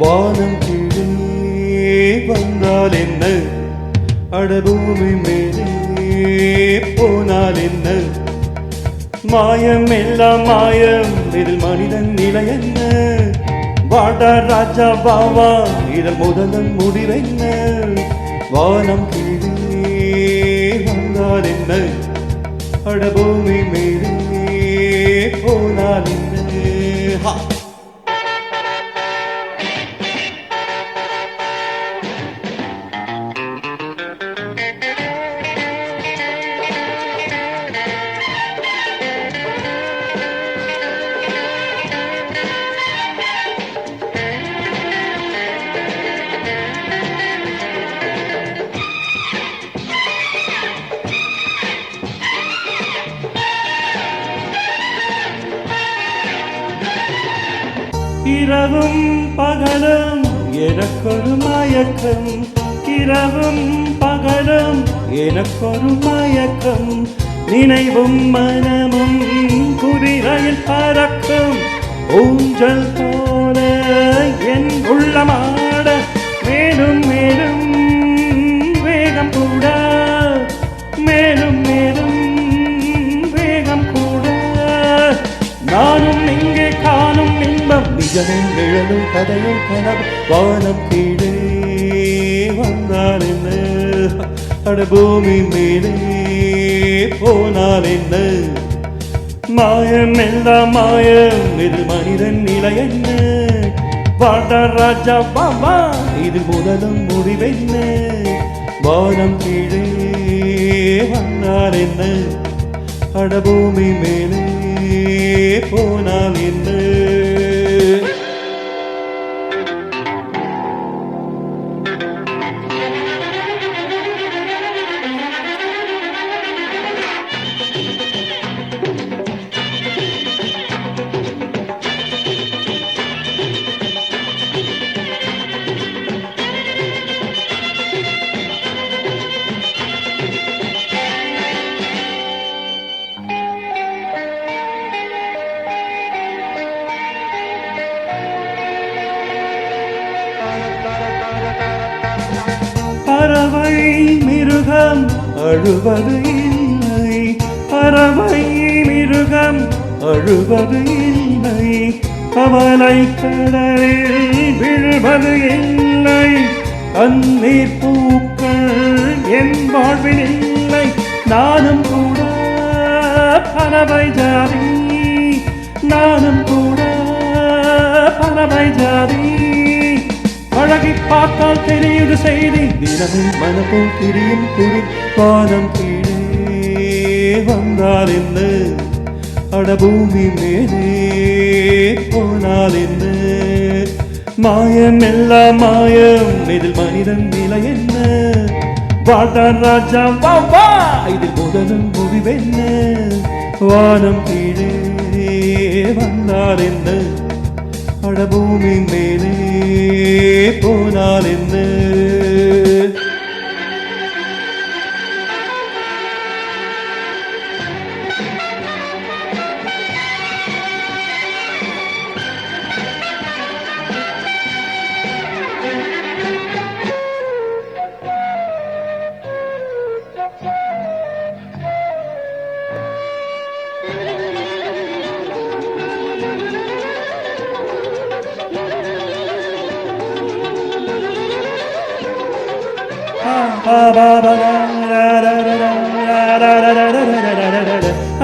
வானம் கீழே வந்தால் என்ன, அடபூமி மேலே போனால் என்ன, மாயம் எல்லாம் மாயம், இதில் மனிதன் நிலை என்ன, வாடா ராஜா பாவா, இதன் முதலன் முடிவென்ன, வானம் கீழே வந்தால் என்ன, அடபூமி மேலே போனால் என்ன. இரவும் பகலும் எனக்கொரு மயக்கம், இரவும் பகலும் எனக்கொரு மயக்கம், நினைவும் மனமும் குதிரையில் பறக்கும், ஊஞ்சல் போல என் உள்ளமாட, மேலும் மேலும் வேகம் கூட, மேலும் மேலும் வேகம் கூட, நானும் இங்கே காணும் இன்பம் நிஜமும் நிழலும் கதையும் கனவு, வானம் கீழே வந்தால் என்ன, அடபூமி மேலே போனால் என்ன, மாயம் எல்லாம் மாயம், இது மனிதன் நிலை என்ன, வாடா ராஜா பாபா, இது முதலும் முடிவென்ன, வானம் கீழே வந்தால் என்ன, அடபூமி மேலே போனால் என்ன. பறவை மிருகம் அழுவது இல்லை, பறவை மிருகம் அழுவது இல்லை, கவலை கடலில் விழுவது இல்லை, கண்ணீர் பூக்கள் என் வாழ்வில் இல்லை, நானும் கூட பறவை ஜாதி, நானும் கூட பறவை ஜாதி, அழகி பார்த்தால் தெரியுது செய்தி, தினமும் மனப்போல் திரியும் குறி, வானம் கீழே வந்தால் என்ன, அடபூமி மேலே போனால் என்ன, மாயம் எல்லாம் மாயம், இதில் மனிதன் நிலை என்ன, வாடா ராஜா பாபா, இதில் முதலும் முடிவென்ன, வானம் கீழே வந்தால் என்ன, அடபூமி மேலே போனால் என்ன.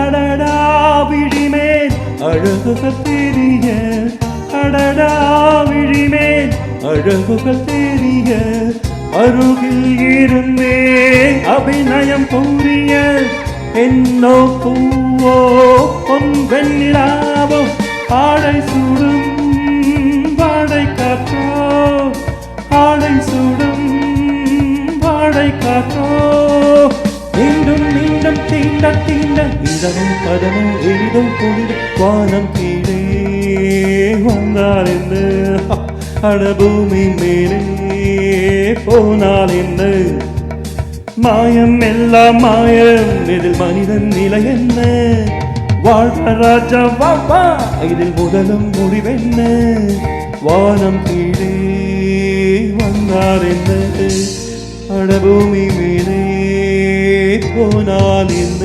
அடடா விழிமேல் அழகுகள் தெரிய, அடடா விழிமேல் அழகுகள் தெரிய, அருகில் இருந்தே அபிநயம் புரிய என்னோ பூவோ பொன் வெண்ணிலாவோ ஆடை சூடும் வாடை காற்றோ ஆடை சூடும் வாடை காற்றோ மீண்டும் மீண்டும் தீண்ட தீண்ட இதமும் பதமும் எரிதும் பொழுது வானம் கீழே வந்தால் என்ன அடபூமி மேலே போனால் என்ன மாயம் எல்லாம் மாயம் இதில் மனிதன் நிலை என்ன வாழ்ற ராஜா வா இதில் முதலும் முடிவென்ன வானம் கீழே வந்தார் என்ன அடபூமி மேலே போனால் என்ன